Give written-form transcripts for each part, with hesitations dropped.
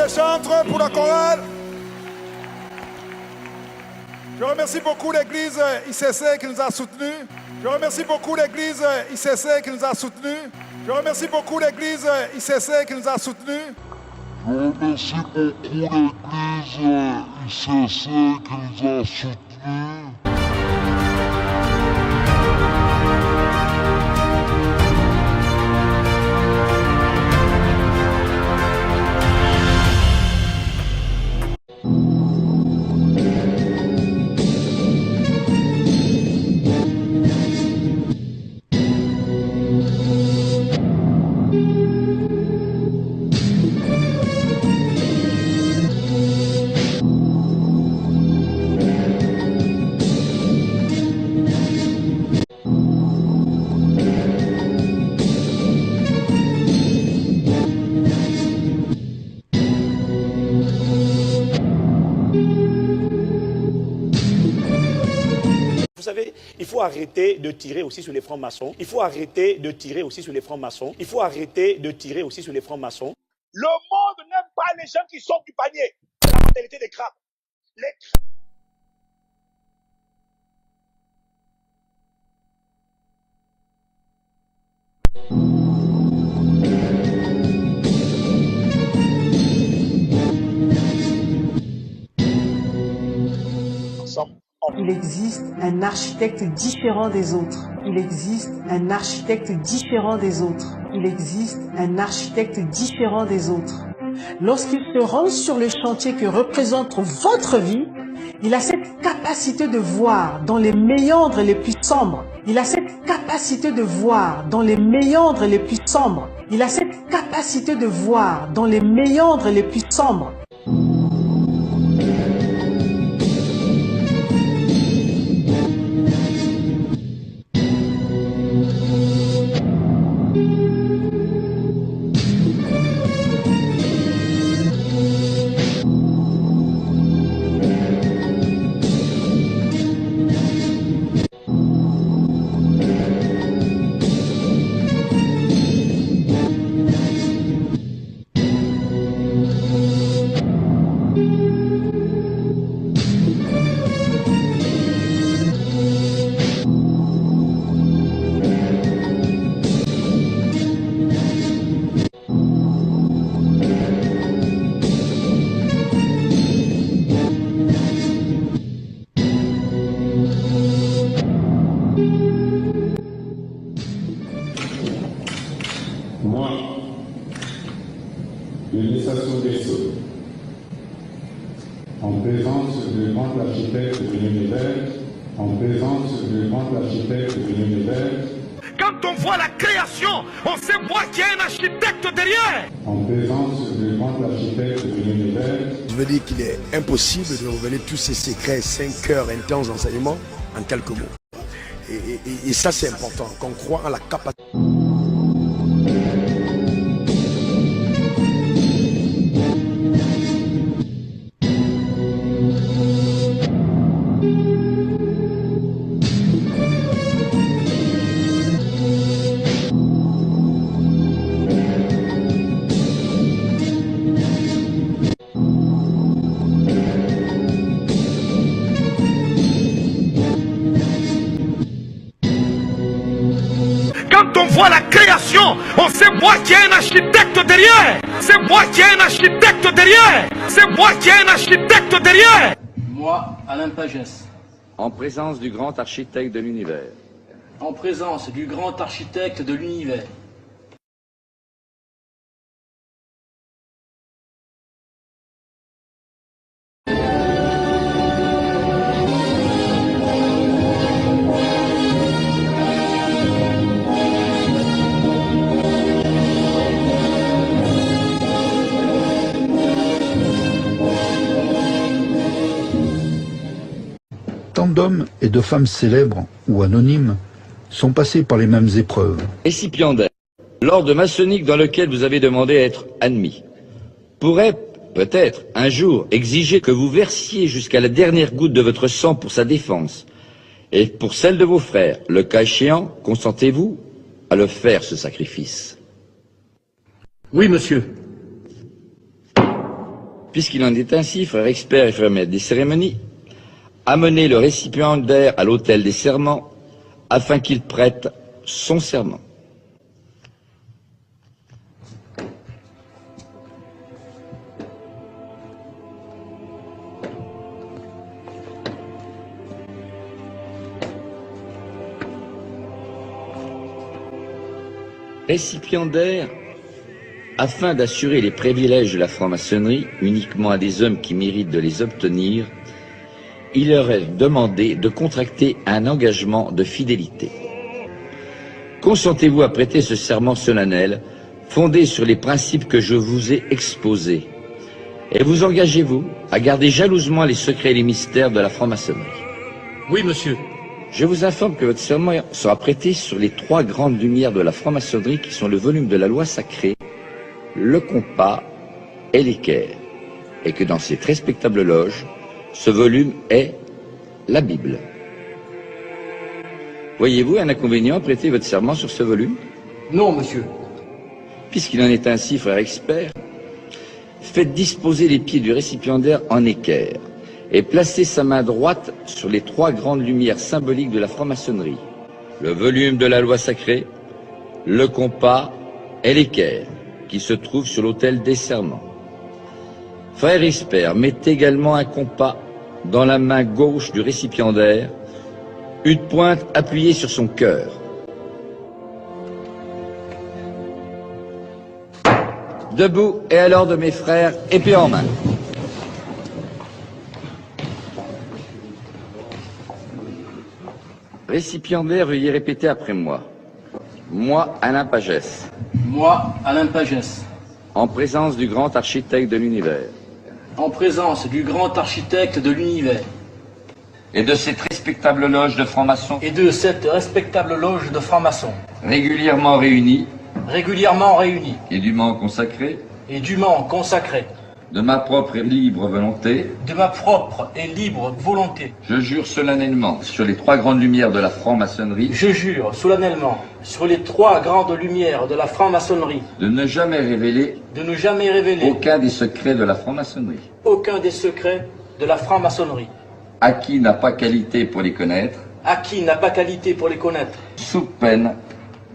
les chantres, pour la chorale. Je remercie beaucoup l'église ICC qui nous a soutenus. Je remercie beaucoup l'église ICC qui nous a soutenus. Je remercie beaucoup l'église ICC qui nous a soutenus. Je remercie beaucoup l'église ICC qui nous a soutenus. Vous savez, il faut arrêter de tirer aussi sur les francs-maçons. Il faut arrêter de tirer aussi sur les francs-maçons. Il faut arrêter de tirer aussi sur les francs-maçons. Le monde n'aime pas les gens qui sortent du panier. C'est la mentalité des crabes. Il existe un architecte différent des autres. Il existe un architecte différent des autres. Il existe un architecte différent des autres. Lorsqu'il se rend sur le chantier que représente votre vie, il a cette capacité de voir dans les méandres les plus sombres. Il a cette capacité de voir dans les méandres les plus sombres. Il a cette capacité de voir dans les méandres les plus sombres. Moi, Denis Sassou Nguesso, en présence du grand architecte de l'univers, en présence du grand architecte de l'univers, quand on voit la création, on sait voir qu'il y a un architecte derrière. en présence du grand architecte de l'univers, Je veux dire qu'il est impossible de révéler tous ces secrets 5 heures intenses d'enseignement en quelques mots. Et ça, c'est important, qu'on croit en la capacité. Quand on voit la création, on sait voir qu'il y a un architecte derrière. C'est moi qu'il y a un architecte derrière. C'est moi qu'il y a un architecte derrière. Moi, Alain Pagès, En présence du grand architecte de l'univers. en présence du grand architecte de l'univers. Tant d'hommes et de femmes célèbres ou anonymes sont passés par les mêmes épreuves. Récipiendaire, l'ordre maçonnique dans lequel vous avez demandé à être admis, pourrait peut-être un jour exiger que vous versiez jusqu'à la dernière goutte de votre sang pour sa défense et pour celle de vos frères. Le cas échéant, consentez-vous à le faire, ce sacrifice? Oui, monsieur. Puisqu'il en est ainsi, frère expert et frère maître des cérémonies, amenez le récipiendaire à l'autel des serments afin qu'il prête son serment. Récipiendaire, afin d'assurer les privilèges de la franc-maçonnerie uniquement à des hommes qui méritent de les obtenir, il leur est demandé de contracter un engagement de fidélité. Consentez-vous à prêter ce serment solennel fondé sur les principes que je vous ai exposés, et vous engagez-vous à garder jalousement les secrets et les mystères de la franc-maçonnerie? Oui, monsieur. Je vous informe que votre serment sera prêté sur les 3 grandes lumières de la franc-maçonnerie qui sont le volume de la loi sacrée, le compas et l'équerre, et que dans cette respectable loge, ce volume est la Bible. Voyez-vous un inconvénient à prêter votre serment sur ce volume? Non, monsieur. Puisqu'il en est ainsi, frère expert, faites disposer les pieds du récipiendaire en équerre et placez sa main droite sur les 3 grandes lumières symboliques de la franc-maçonnerie, le volume de la loi sacrée, le compas et l'équerre, qui se trouve sur l'autel des serments. Frère expert, mettez également un compas dans la main gauche du récipiendaire, une pointe appuyée sur son cœur. Debout et à l'ordre de mes frères, épée en main. Récipiendaire, veuillez répéter après moi. Moi, Alain Pagès. Moi, Alain Pagès. En présence du grand architecte de l'univers. En présence du grand architecte de l'univers. Et de cette respectable loge de francs-maçons. Et de cette respectable loge de francs-maçons. Régulièrement réunis. Régulièrement réunis. Et dûment consacrés. Et dûment consacrés. De ma propre et libre volonté. De ma propre et libre volonté. Je jure solennellement sur les 3 grandes lumières de la franc-maçonnerie. Je jure solennellement sur les 3 grandes lumières de la franc-maçonnerie. De ne jamais révéler. De ne jamais révéler. Aucun des secrets de la franc-maçonnerie. Aucun des secrets de la franc-maçonnerie. À qui n'a pas qualité pour les connaître. À qui n'a pas qualité pour les connaître. Sous peine.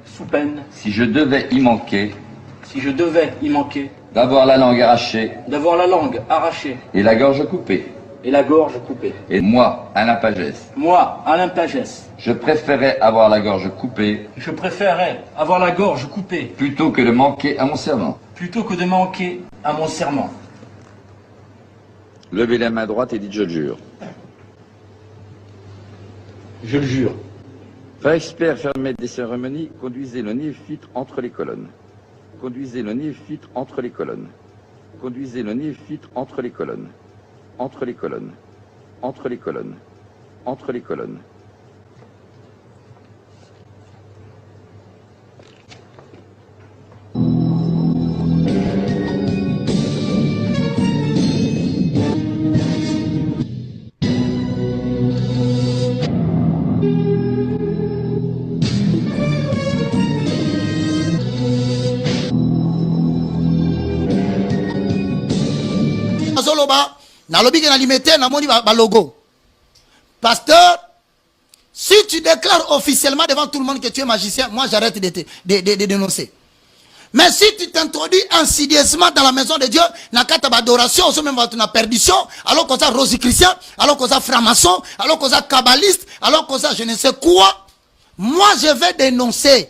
Sous peine. Si je devais y manquer. Si je devais y manquer. D'avoir la langue arrachée. D'avoir la langue arrachée. Et la gorge coupée. Et la gorge coupée. Et moi, Alain Pagès. Moi, Alain Pagès. Je préférais avoir la gorge coupée. Je préférerais avoir la gorge coupée. Plutôt que de manquer à mon serment. Plutôt que de manquer à mon serment. Levez la main droite et dites je le jure. Je le jure. Frère expert, frère maître des cérémonies, conduisez le néophyte entre les colonnes. Conduisez le néophyte entre les colonnes. Conduisez le néophyte entre les colonnes. Entre les colonnes. Entre les colonnes. Entre les colonnes. Pasteur, si tu déclares officiellement devant tout le monde que tu es magicien, moi j'arrête de dénoncer. Mais si tu t'introduis insidieusement dans la maison de Dieu, na kata adoration, on même na perdition, alors qu'on a rosichristien, alors qu'on a franc-maçon, alors qu'on a kabbaliste, alors qu'on a je ne sais quoi, moi je vais dénoncer.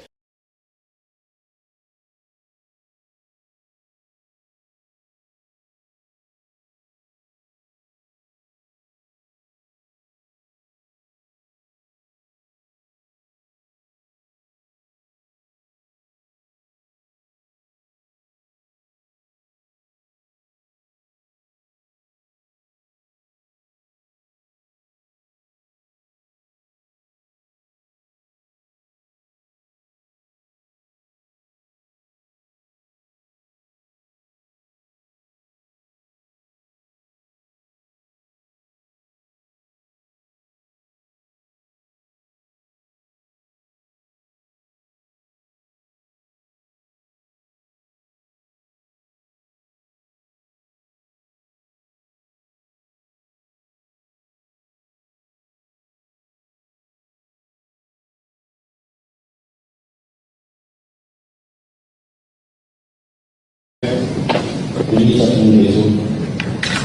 Denis Sassou Nguesso,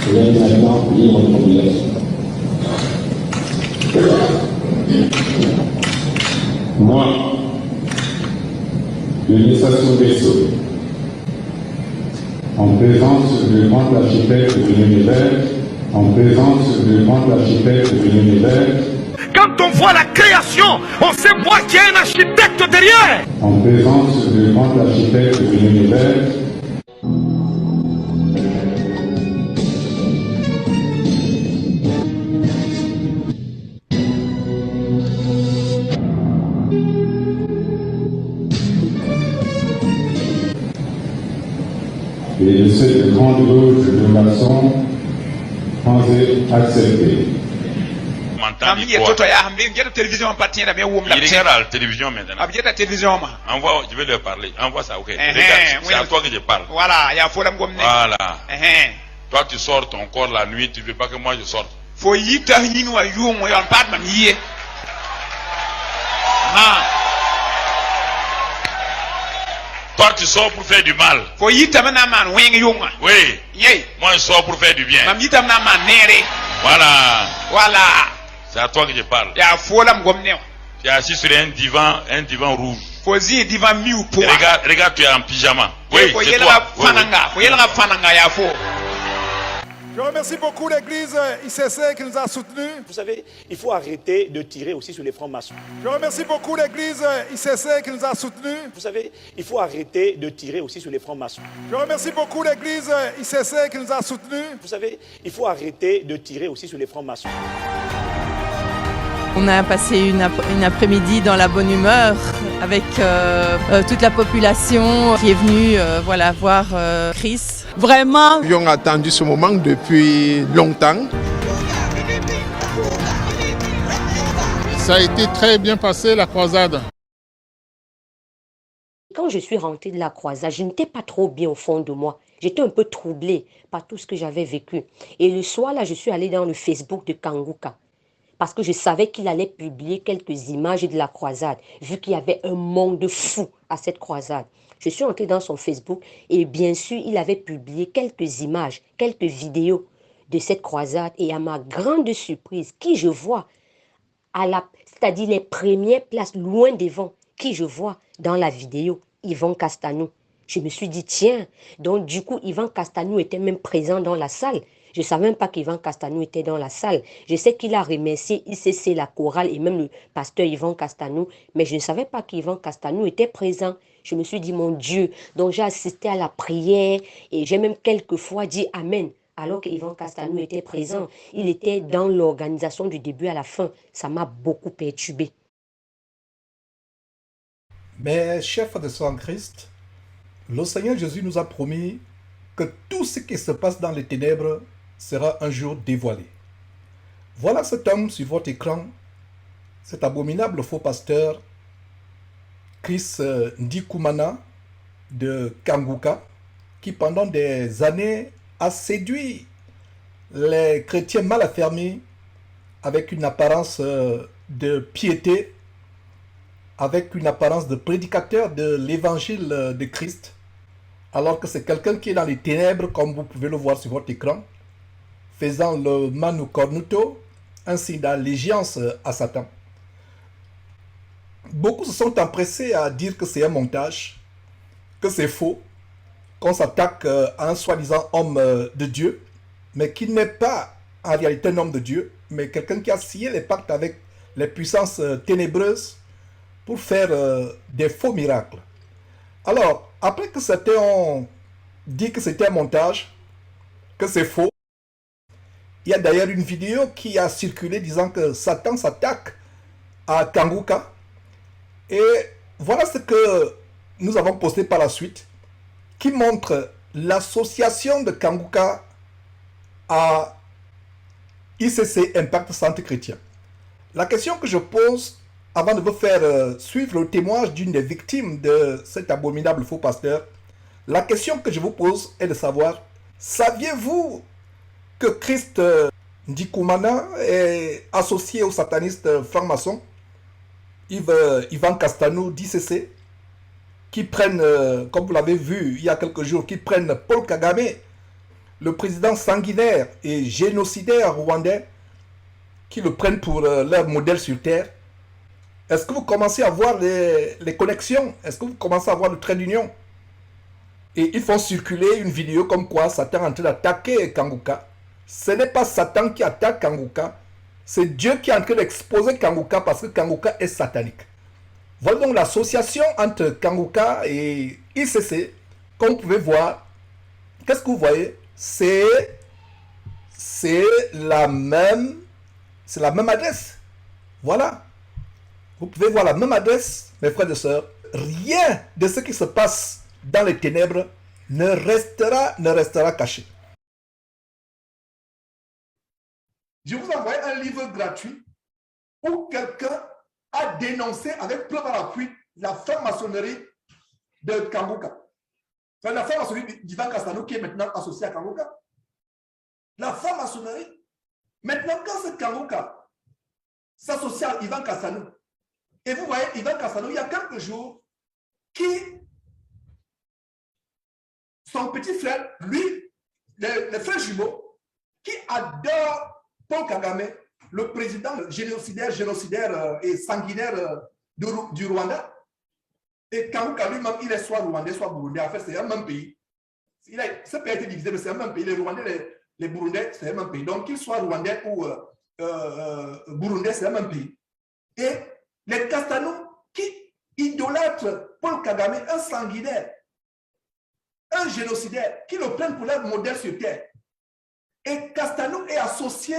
je vais maintenant lire votre obligation. Moi, Denis Sassou Nguesso, en présence du grand architecte de l'univers, en présence du grand architecte de l'univers, Quand on voit la création, on sait moi qu'il y a un architecte derrière. en présence du grand architecte de l'univers, et de cette grande œuvre de maçon, pensez accepter. Il regarde la télévision maintenant. Envoie, je vais leur parler. Envoie ça, ok. Regarde, c'est à toi que je parle. Voilà. Toi, tu sors ton corps la nuit, tu ne veux pas que moi je sorte. Toi, tu sors pour faire du mal. Oui. Moi, je sors pour faire du bien. Voilà. C'est à toi que je parle. Tu es assis sur un divan rouge. Regarde, tu es en pyjama. Oui, c'est toi. Je remercie beaucoup l'église ICC qui nous a soutenus. Vous savez, il faut arrêter de tirer aussi sur les francs-maçons. Je remercie beaucoup l'église ICC qui nous a soutenus. Vous savez, il faut arrêter de tirer aussi sur les francs-maçons. Je remercie beaucoup l'église ICC qui nous a soutenus. Vous savez, il faut arrêter de tirer aussi sur les francs-maçons. On a passé une après-midi dans la bonne humeur avec toute la population qui est venue voir Chris. Vraiment. Nous avons attendu ce moment depuis longtemps. Ça a été très bien passé la croisade. Quand je suis rentrée de la croisade, je n'étais pas trop bien au fond de moi. J'étais un peu troublée par tout ce que j'avais vécu. Et le soir, là, je suis allée dans le Facebook de Kanguka. Parce que je savais qu'il allait publier quelques images de la croisade, vu qu'il y avait un monde fou à cette croisade. Je suis entrée dans son Facebook et bien sûr, il avait publié quelques images, quelques vidéos de cette croisade. Et à ma grande surprise, qui je vois, c'est-à-dire les premières places loin devant, qui je vois dans la vidéo, Yvan Castanou. Je me suis dit, tiens, donc du coup, Yvan Castanou était même présent dans la salle. Je ne savais même pas qu'Yvan Castanou était dans la salle. Je sais qu'il a remercié ICC, la chorale et même le pasteur Yvan Castanou, mais je ne savais pas qu'Yvan Castanou était présent. Je me suis dit, mon Dieu, donc j'ai assisté à la prière et j'ai même quelquefois dit Amen. Alors qu'Yvan Castanou était présent, il était dans l'organisation du début à la fin. Ça m'a beaucoup perturbé. Mais chef de Sang Christ, le Seigneur Jésus nous a promis que tout ce qui se passe dans les ténèbres sera un jour dévoilé. Voilà cet homme sur votre écran, cet abominable faux pasteur, Chris Ndikumana de Kanguka, qui pendant des années a séduit les chrétiens mal affermis avec une apparence de piété, avec une apparence de prédicateur de l'évangile de Christ, alors que c'est quelqu'un qui est dans les ténèbres, comme vous pouvez le voir sur votre écran, faisant le manu cornuto, un signe d'allégeance à Satan. Beaucoup se sont empressés à dire que c'est un montage, que c'est faux, qu'on s'attaque à un soi-disant homme de Dieu, mais qui n'est pas en réalité un homme de Dieu, mais quelqu'un qui a scié les pactes avec les puissances ténébreuses pour faire des faux miracles. Alors, après que certains ont dit que c'était un montage, que c'est faux, il y a d'ailleurs une vidéo qui a circulé disant que Satan s'attaque à Kanguka. Et voilà ce que nous avons posté par la suite, qui montre l'association de Kanguka à ICC Impact Santé Chrétien. La question que je pose, avant de vous faire suivre le témoignage d'une des victimes de cet abominable faux pasteur, la question que je vous pose est de savoir, saviez-vous que Christ Ndikumana est associé au sataniste franc-maçon Yvan Castanou d'ICC? qui prennent, comme vous l'avez vu il y a quelques jours, qui prennent Paul Kagame, le président sanguinaire et génocidaire rwandais, qui le prennent pour leur modèle sur terre. Est-ce que vous commencez à voir les connexions? Est-ce que vous commencez à voir le trait d'union? Et ils font circuler une vidéo comme quoi Satan est en train d'attaquer Kanguka. Ce n'est pas Satan qui attaque Kanguka, c'est Dieu qui est en train d'exposer Kanguka parce que Kanguka est satanique. Voilà donc l'association entre Kanguka et ICC. Comme vous pouvez voir, qu'est-ce que vous voyez? C'est la même adresse. Voilà. Vous pouvez voir la même adresse, mes frères et sœurs. Rien de ce qui se passe dans les ténèbres ne restera caché. Je vous envoie un livre gratuit où quelqu'un a dénoncé avec preuve à l'appui la franc-maçonnerie de Kanguka. Enfin, la franc-maçonnerie d'Ivan Castanou qui est maintenant associée à Kanguka. La franc-maçonnerie. Maintenant, quand ce Kanguka s'associe à Ivan Castanou, et vous voyez Ivan Castanou, il y a quelques jours, son petit frère, lui, le frère jumeau, qui adore Paul Kagame, le président génocidaire et sanguinaire du Rwanda. Et Kanguka lui-même, il est soit rwandais, soit burundais. En fait, c'est un même pays. Ce pays a été divisé, mais c'est un même pays. Les Rwandais, les Burundais, c'est un même pays. Donc, qu'ils soient rwandais ou burundais, c'est un même pays. Et les Castanou qui idolâtrent Paul Kagame, un sanguinaire, un génocidaire, qui le prennent pour leur modèle sur terre. Et Castanou est associé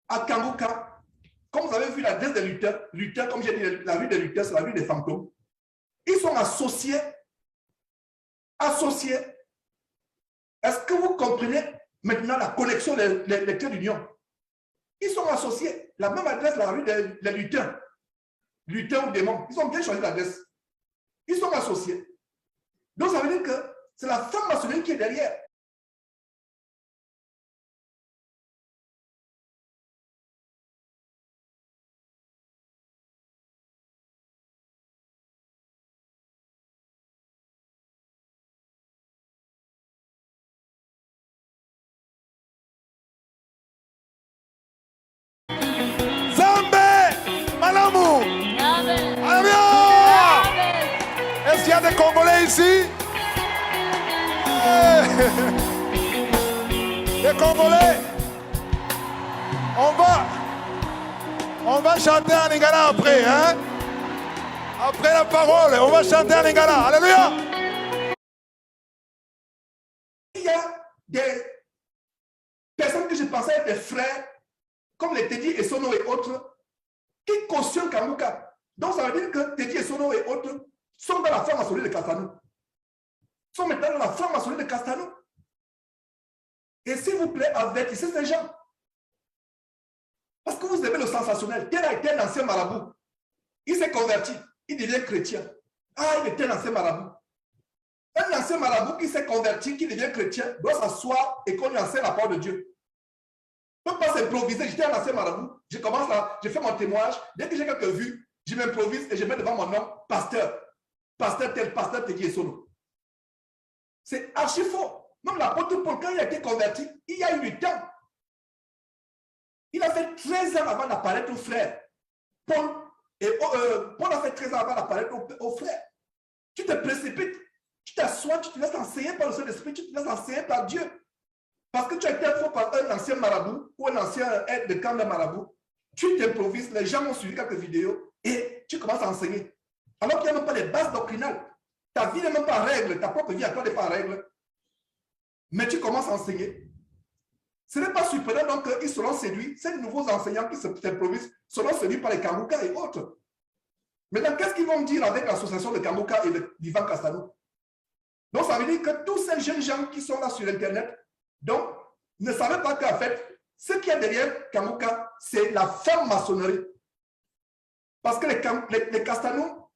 à Kanguka. Comme vous avez vu l'adresse des lutteurs, comme j'ai dit, la rue des lutteurs, c'est la rue des fantômes. Ils sont associés. Est-ce que vous comprenez maintenant la connexion des traits d'union? Ils sont associés. La même adresse, la rue des lutteurs. Lutteurs ou démons. Ils ont bien choisi l'adresse. Ils sont associés. Donc ça veut dire que c'est la franc-maçonnerie qui est derrière. Est-ce qu'il y a des Congolais ici? Les Congolais, on va chanter en lingala après, hein? Après la parole, on va chanter en lingala. Alléluia! Il y a des personnes que je pensais être des frères, comme les Teddy et Sono et autres, qui cautionnent Kanguka. Donc ça veut dire que Teddy et Sono et autres sont dans la franc-maçonnerie de Castanou. Sont maintenant dans la franc-maçonnerie de Castanou. Et s'il vous plaît, avertissez ces gens. Parce que vous aimez le sensationnel. Tel a été un ancien marabout. Il s'est converti. Il devient chrétien. Ah, il était un ancien marabout. Un ancien marabout qui s'est converti, qui devient chrétien, doit s'asseoir et qu'on lui enseigne la parole de Dieu. On ne peut pas s'improviser. J'étais un ancien marabout. Je commence là, je fais mon témoignage. Dès que j'ai quelques vues, je m'improvise et je mets devant mon nom pasteur. Pasteur tel, pasteur Teddy Sono. C'est archi faux. Même l'apôtre Paul, quand il a été converti, il y a eu du temps. Il a fait 13 ans avant d'apparaître aux frères. Paul a fait 13 ans avant d'apparaître aux frères. Tu te précipites, tu t'assois, tu te laisses enseigner par le Saint-Esprit, tu te laisses enseigner par Dieu. Parce que tu as été faux par un ancien marabout ou un ancien aide de camp de marabout. Tu t'improvises, les gens ont suivi quelques vidéos et tu commences à enseigner. Alors qu'il n'y a même pas les bases doctrinales. Ta vie n'est même pas en règle, ta propre vie à toi n'est pas en règle. Mais tu commences à enseigner. Ce n'est pas surprenant donc qu'ils seront séduits, ces nouveaux enseignants qui s'improvisent seront séduits par les Kanguka et autres. Maintenant, qu'est-ce qu'ils vont dire avec l'association de Kanguka et d'Ivan Castanou? Donc, ça veut dire que tous ces jeunes gens qui sont là sur Internet, donc, ne savaient pas qu'en fait, ce qu'il y a derrière Kanguka, c'est la franc-maçonnerie. Parce que les Castanou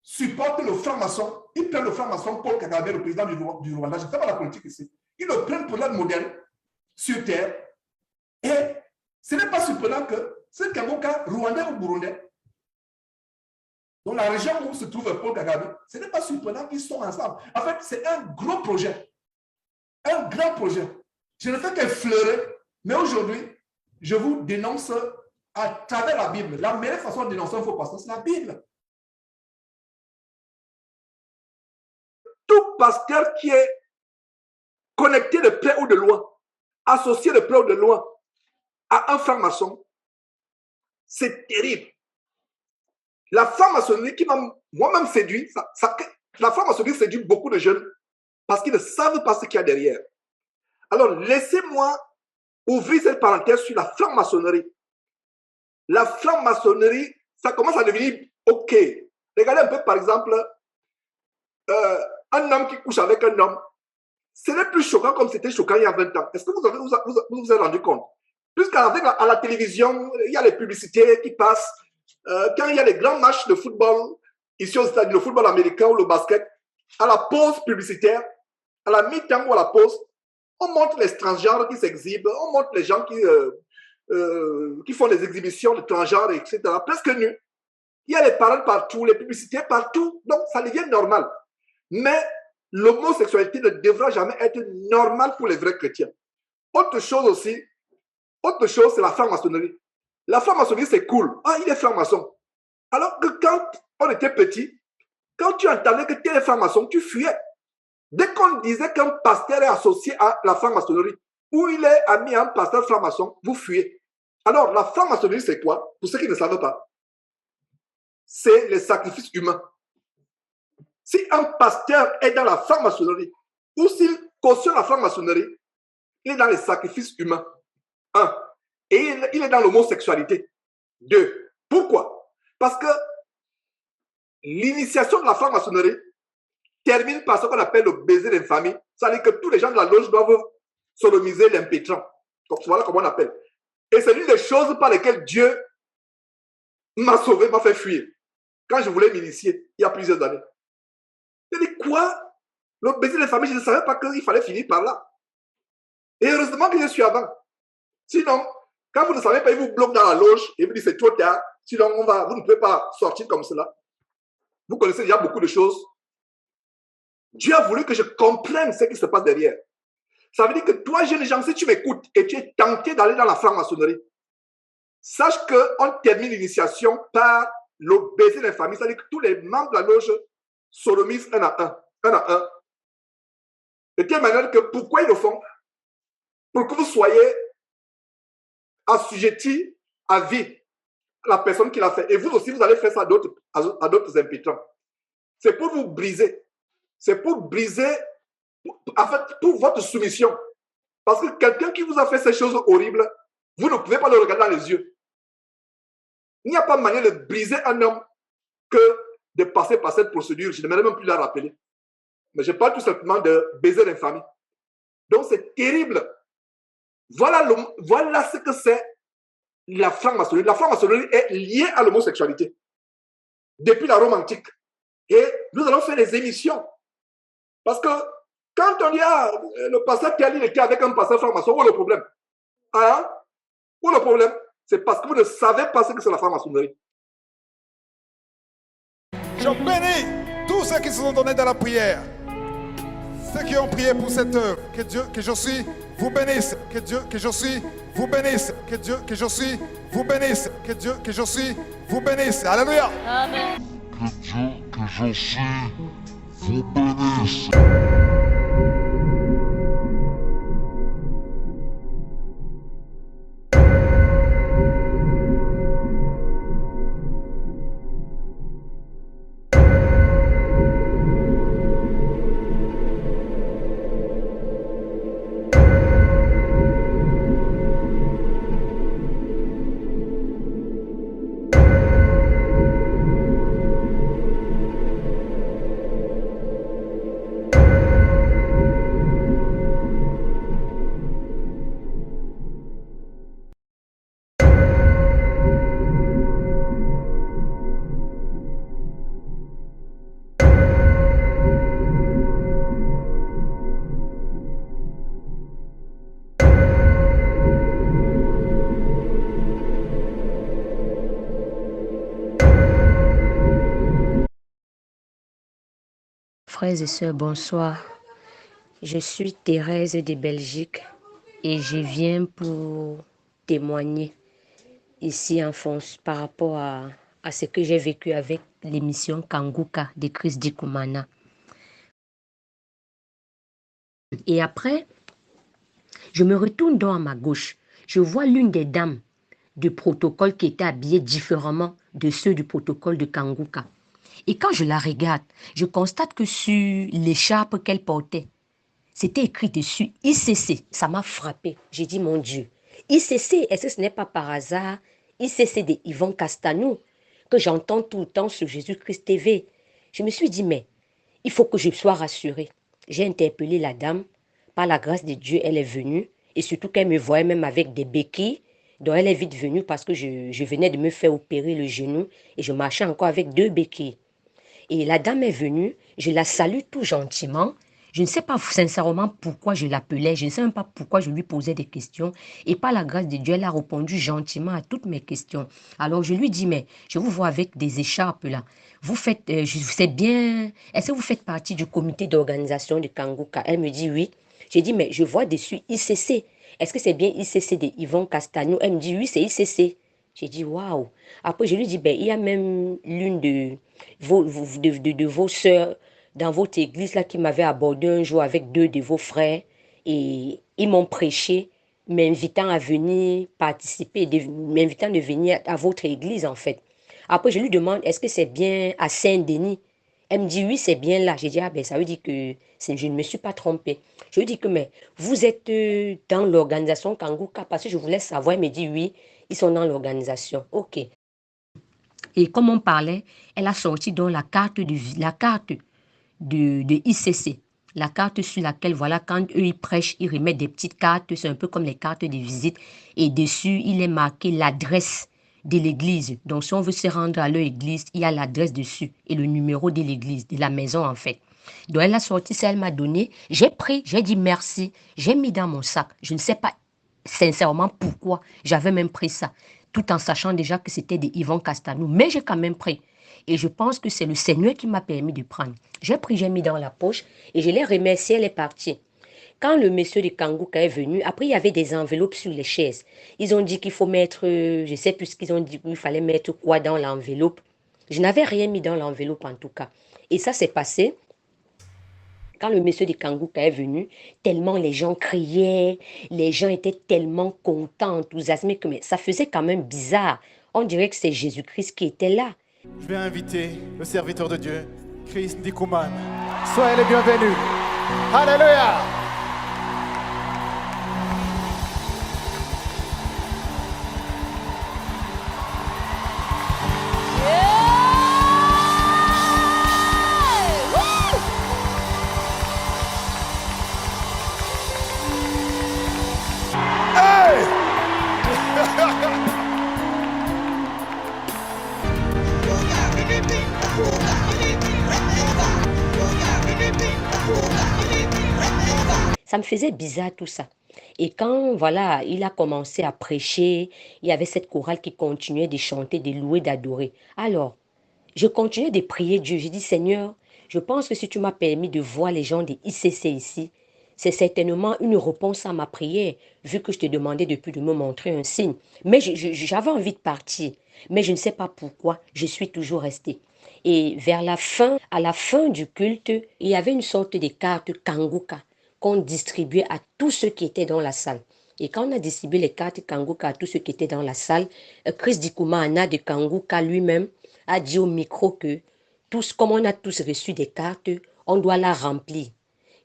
supportent le franc-maçon. Ils prennent le franc-maçon Paul Kagame, le président du Rwanda. Je ne fais pas la politique ici. Ils le prennent pour leur modèle sur terre. Et ce n'est pas surprenant que ce Kanguka, Rwandais ou Burundais, Dans la région où se trouve Paul Kagame, ce n'est pas surprenant qu'ils sont ensemble. En fait, c'est un gros projet. Un grand projet. Je ne fais qu'effleurer, mais aujourd'hui, je vous dénonce à travers la Bible. La meilleure façon de dénoncer un faux pasteur, c'est la Bible. Tout pasteur qui est connecté de près ou de loin, associé de près ou de loin à un franc-maçon, c'est terrible. La franc-maçonnerie qui m'a moi-même séduit, la franc-maçonnerie séduit beaucoup de jeunes parce qu'ils ne savent pas ce qu'il y a derrière. Alors, laissez-moi ouvrir cette parenthèse sur la franc-maçonnerie. La franc-maçonnerie, ça commence à devenir OK. Regardez un peu, par exemple, un homme qui couche avec un homme. Ce n'est plus choquant comme c'était choquant il y a 20 ans. Est-ce que vous vous êtes rendu compte? Puisqu'à la télévision, il y a les publicités qui passent. Quand il y a les grands matchs de football, ici aux États-Unis, le football américain ou le basket, à la pause publicitaire, à la mi-temps ou à la pause, on montre les transgenres qui s'exhibent, on montre les gens qui font des exhibitions de transgenres, etc. Presque nus. Il y a les paroles partout, les publicités partout, donc ça devient normal. Mais l'homosexualité ne devra jamais être normale pour les vrais chrétiens. Autre chose, c'est la franc-maçonnerie. La franc-maçonnerie, c'est cool. Ah, il est franc-maçon. Alors que quand on était petit, quand tu entendais que tu es franc-maçon, tu fuyais. Dès qu'on disait qu'un pasteur est associé à la franc-maçonnerie, ou il est ami à un pasteur franc-maçon, vous fuyez. Alors, la franc-maçonnerie, c'est quoi? Pour ceux qui ne savent pas, c'est les sacrifices humains. Si un pasteur est dans la franc-maçonnerie, ou s'il cautionne la franc-maçonnerie, il est dans les sacrifices humains. 1. Et il est dans l'homosexualité. 2. Pourquoi? Parce que l'initiation de la franc-maçonnerie termine par ce qu'on appelle le baiser d'infamie. C'est-à-dire que tous les gens de la loge doivent sodomiser l'impétrant. Voilà comment on appelle. Et c'est l'une des choses par lesquelles Dieu m'a sauvé, m'a fait fuir. Quand je voulais m'initier, il y a plusieurs années. Je dis quoi? Le baiser d'infamie, je ne savais pas qu'il fallait finir par là. Et heureusement que je suis avant. Sinon, quand vous ne savez pas, il vous bloque dans la loge et vous dit c'est trop tard. Sinon, vous ne pouvez pas sortir comme cela. Vous connaissez déjà beaucoup de choses. Dieu a voulu que je comprenne ce qui se passe derrière. Ça veut dire que toi, jeune gens, si tu m'écoutes et tu es tenté d'aller dans la franc-maçonnerie, sache qu'on termine l'initiation par le baiser d'infamie. C'est-à-dire que tous les membres de la loge sodomisent un à un. De telle manière que pourquoi ils le font? Pour que vous soyez assujettis à vie la personne qui l'a fait. Et vous aussi, vous allez faire ça à d'autres impétrants. C'est pour vous briser. C'est pour briser, en fait, pour votre soumission. Parce que quelqu'un qui vous a fait ces choses horribles, vous ne pouvez pas le regarder dans les yeux. Il n'y a pas de manière de briser un homme que de passer par cette procédure. Je n'aimerais même plus la rappeler. Mais je parle tout simplement de baiser l'infamie. Donc c'est terrible. Voilà ce que c'est la franc-maçonnerie. La franc-maçonnerie est liée à l'homosexualité. Depuis la Rome antique. Et nous allons faire des émissions. Parce que quand on dit, le pasteur tel, il était avec un pasteur franc-maçon, où est le problème? Hein? Où est le problème? C'est parce que vous ne savez pas ce que c'est la franc-maçonnerie. Je bénis tous ceux qui se sont donnés dans la prière. Ceux qui ont prié pour cette œuvre. Que Dieu, que je suis, vous bénisse. Que Dieu, que je suis, vous bénisse. Que Dieu, que je suis, vous bénisse. Que Dieu, que je suis, vous bénisse. Alléluia. Que Dieu, que je suis, vous bénisse. frères et sœurs, bonsoir. Je suis Thérèse de Belgique et je viens pour témoigner ici en France par rapport à ce que j'ai vécu avec l'émission Kanguka de Chris Dikumana. Et après, je me retourne donc à ma gauche. Je vois l'une des dames du protocole qui était habillée différemment de ceux du protocole de Kanguka. Et quand je la regarde, je constate que sur l'écharpe qu'elle portait, c'était écrit dessus ICC. Ça m'a frappé. J'ai dit, mon Dieu, ICC, est-ce que ce n'est pas par hasard ICC de Yvon Castanou que j'entends tout le temps sur Jésus-Christ TV? Je me suis dit, mais il faut que je sois rassurée. J'ai interpellé la dame. Par la grâce de Dieu, elle est venue. Et surtout qu'elle me voyait même avec des béquilles. Donc elle est vite venue parce que je venais de me faire opérer le genou et je marchais encore avec 2 béquilles. Et la dame est venue, je la salue tout gentiment. Je ne sais pas sincèrement pourquoi je l'appelais, je ne sais même pas pourquoi je lui posais des questions. Et par la grâce de Dieu, elle a répondu gentiment à toutes mes questions. Alors je lui dis, mais je vous vois avec des écharpes là. Vous faites, je sais bien, est-ce que vous faites partie du comité d'organisation de Kanguka? Elle me dit oui. J'ai dit, mais je vois dessus ICC. Est-ce que c'est bien ICC de Yvon Castanou? Elle me dit oui, c'est ICC. J'ai dit waouh. Après, je lui dis, ben, il y a même l'une de vos sœurs dans votre église là qui m'avait abordé un jour avec 2 de vos frères et ils m'ont prêché, m'invitant à venir participer, m'invitant de venir à votre église en fait. Après, je lui demande, est-ce que c'est bien à Saint-Denis? Elle me dit, oui, c'est bien là. J'ai dit, ah ben, ça veut dire que je ne me suis pas trompée. Je lui dis que, mais vous êtes dans l'organisation Kanguka parce que je voulais savoir. Elle me dit, oui, ils sont dans l'organisation. OK. Et comme on parlait, elle a sorti donc la carte de ICC. La carte sur laquelle, voilà, quand eux, ils prêchent, ils remettent des petites cartes. C'est un peu comme les cartes de visite. Et dessus, il est marqué l'adresse de l'église. Donc, si on veut se rendre à leur église, il y a l'adresse dessus et le numéro de l'église, de la maison en fait. Donc, elle a sorti ça, elle m'a donné. J'ai pris, j'ai dit merci. J'ai mis dans mon sac. Je ne sais pas sincèrement pourquoi j'avais même pris ça, tout en sachant déjà que c'était de Yvon Castanou. Mais j'ai quand même pris. Et je pense que c'est le Seigneur qui m'a permis de prendre. J'ai pris, j'ai mis dans la poche et je l'ai remercié, elle est partie. Quand le monsieur de Kanguka est venu, après il y avait des enveloppes sur les chaises. Ils ont dit qu'il faut mettre, je sais plus ce qu'ils ont dit, qu'il fallait mettre quoi dans l'enveloppe. Je n'avais rien mis dans l'enveloppe en tout cas. Et ça s'est passé quand le monsieur de Kanguka est venu, tellement les gens criaient, les gens étaient tellement contents, enthousiasmés, que mais ça faisait quand même bizarre. On dirait que c'est Jésus-Christ qui était là. Je vais inviter le serviteur de Dieu, Chris Dikumana. Soyez les bienvenus. Alléluia. Ça me faisait bizarre tout ça. Et quand, voilà, il a commencé à prêcher, il y avait cette chorale qui continuait de chanter, de louer, d'adorer. Alors, je continuais de prier Dieu. J'ai dit, Seigneur, je pense que si tu m'as permis de voir les gens de ICC ici, c'est certainement une réponse à ma prière, vu que je te demandais depuis de me montrer un signe. Mais j'avais envie de partir, mais je ne sais pas pourquoi, je suis toujours restée. Et à la fin du culte, il y avait une sorte de carte Kanguka qu'on distribuait à tous ceux qui étaient dans la salle. Et quand on a distribué les cartes Kanguka à tous ceux qui étaient dans la salle, Chris Dikumana de Kanguka lui-même a dit au micro que comme on a tous reçu des cartes, on doit la remplir.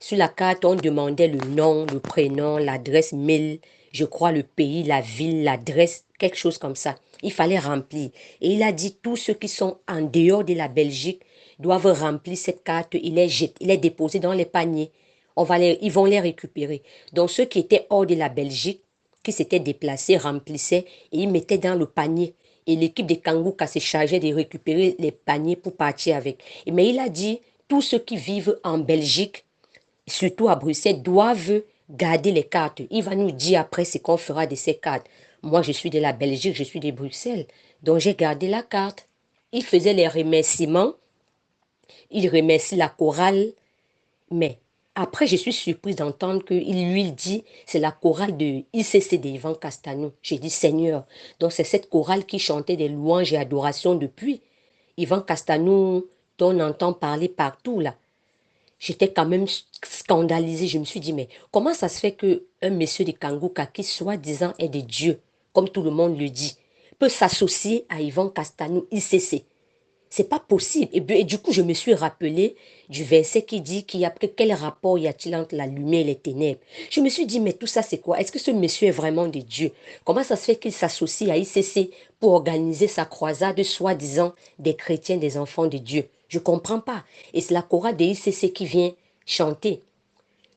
Sur la carte, on demandait le nom, le prénom, l'adresse mail, je crois le pays, la ville, l'adresse, quelque chose comme ça. Il fallait remplir. Et il a dit tous ceux qui sont en dehors de la Belgique doivent remplir cette carte. Il est déposé dans les paniers. Ils vont les récupérer. Donc ceux qui étaient hors de la Belgique, qui s'étaient déplacés, remplissaient et ils mettaient dans le panier. Et l'équipe de Kanguka se chargeait de récupérer les paniers pour partir avec. Mais il a dit, tous ceux qui vivent en Belgique, surtout à Bruxelles, doivent garder les cartes. Il va nous dire après ce qu'on fera de ces cartes. Moi, je suis de la Belgique, je suis de Bruxelles. Donc j'ai gardé la carte. Il faisait les remerciements. Il remercie la chorale Mais après, je suis surprise d'entendre qu'il lui dit, c'est la chorale de ICC d'Yvan Castanou. J'ai dit, Seigneur, donc c'est cette chorale qui chantait des louanges et adorations depuis. Yvan Castanou, dont on entend parler partout là. J'étais quand même scandalisée. Je me suis dit, mais comment ça se fait qu'un monsieur de Kanguka, qui soi-disant est de Dieu, comme tout le monde le dit, peut s'associer à Yvan Castanou, ICC? C'est pas possible. Et du coup, je me suis rappelé du verset qui dit quel rapport y a-t-il entre la lumière et les ténèbres. Je me suis dit, mais tout ça, c'est quoi? Est-ce que ce monsieur est vraiment de Dieu? Comment ça se fait qu'il s'associe à ICC pour organiser sa croisade, soi-disant, des chrétiens, des enfants de Dieu? Je ne comprends pas. Et c'est la chorale de ICC qui vient chanter.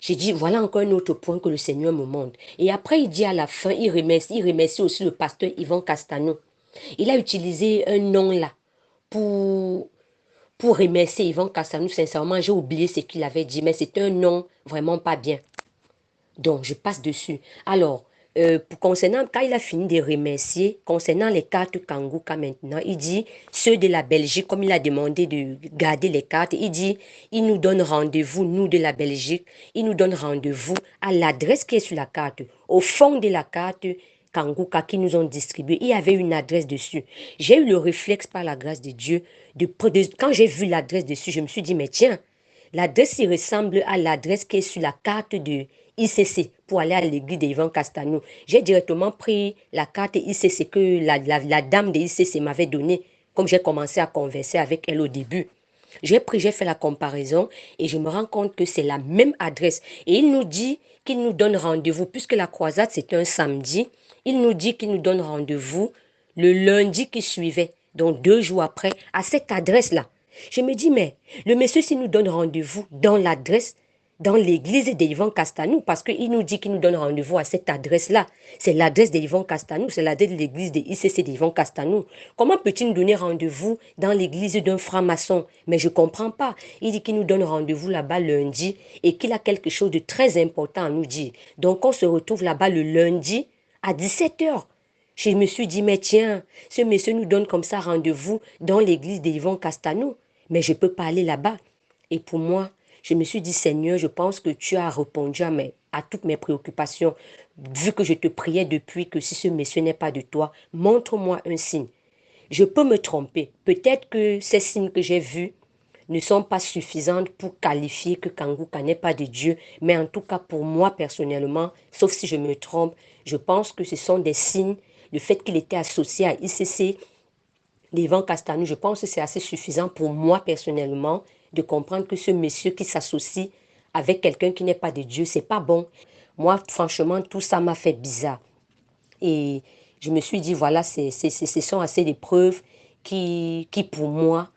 J'ai dit, voilà encore un autre point que le Seigneur me montre. Et après, il dit à la fin, il remercie aussi le pasteur Yvan Castanou. Il a utilisé un nom là pour remercier Yvan Castanou. Sincèrement, j'ai oublié ce qu'il avait dit, mais c'est un nom vraiment pas bien. Donc, je passe dessus. Alors, concernant, quand il a fini de remercier, concernant les cartes Kanguka maintenant, il dit, ceux de la Belgique, comme il a demandé de garder les cartes, il dit, il nous donne rendez-vous, nous de la Belgique, il nous donne rendez-vous à l'adresse qui est sur la carte. Au fond de la carte Kanguka qui nous ont distribué, il y avait une adresse dessus. J'ai eu le réflexe par la grâce de Dieu, quand j'ai vu l'adresse dessus, je me suis dit, mais tiens, l'adresse, il ressemble à l'adresse qui est sur la carte de ICC pour aller à l'église d'Yvan Castanou. J'ai directement pris la carte ICC que la dame de ICC m'avait donnée, comme j'ai commencé à converser avec elle au début. J'ai fait la comparaison et je me rends compte que c'est la même adresse. Et il nous dit qu'il nous donne rendez-vous, puisque la croisade c'est un samedi, il nous dit qu'il nous donne rendez-vous le lundi qui suivait, donc 2 jours après, à cette adresse-là. Je me dis, mais le monsieur, s'il nous donne rendez-vous dans l'adresse, dans l'église d'Yvan Castanou, parce qu'il nous dit qu'il nous donne rendez-vous à cette adresse-là. C'est l'adresse d'Yvan Castanou, c'est l'adresse de l'église de ICC d'Yvan Castanou. Comment peut-il nous donner rendez-vous dans l'église d'un franc-maçon? Mais je ne comprends pas. Il dit qu'il nous donne rendez-vous là-bas lundi et qu'il a quelque chose de très important à nous dire. Donc on se retrouve là-bas le lundi à 17h. Je me suis dit, mais tiens, ce monsieur nous donne comme ça rendez-vous dans l'église d'Yvan Castanou. Mais je ne peux pas aller là-bas. Et pour moi, je me suis dit, Seigneur, je pense que tu as répondu à toutes mes préoccupations. Vu que je te priais depuis que si ce monsieur n'est pas de toi, montre-moi un signe. Je peux me tromper. Peut-être que ces signes que j'ai vus ne sont pas suffisants pour qualifier que Kanguka n'est pas de Dieu. Mais en tout cas, pour moi personnellement, sauf si je me trompe, je pense que ce sont des signes. Le fait qu'il était associé à ICC, d'Yvan Castanou, je pense que c'est assez suffisant pour moi personnellement de comprendre que ce monsieur qui s'associe avec quelqu'un qui n'est pas de Dieu, c'est pas bon. Moi, franchement, tout ça m'a fait bizarre. Et je me suis dit, voilà, ce sont assez des preuves qui pour moi,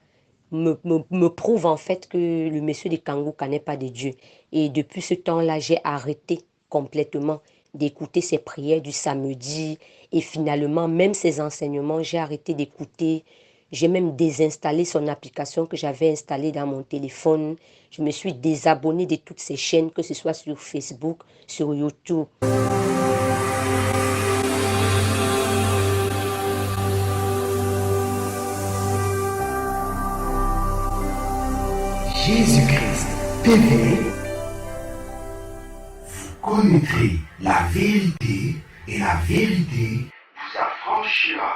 me prouvent en fait que le monsieur de Kanguka n'est pas de Dieu. Et depuis ce temps-là, j'ai arrêté complètement d'écouter ses prières du samedi. Et finalement, même ses enseignements, j'ai arrêté d'écouter. J'ai même désinstallé son application que j'avais installée dans mon téléphone. Je me suis désabonnée de toutes ces chaînes, que ce soit sur Facebook, sur YouTube. Jésus-Christ TV, vous connaîtrez la vérité et la vérité vous affranchira.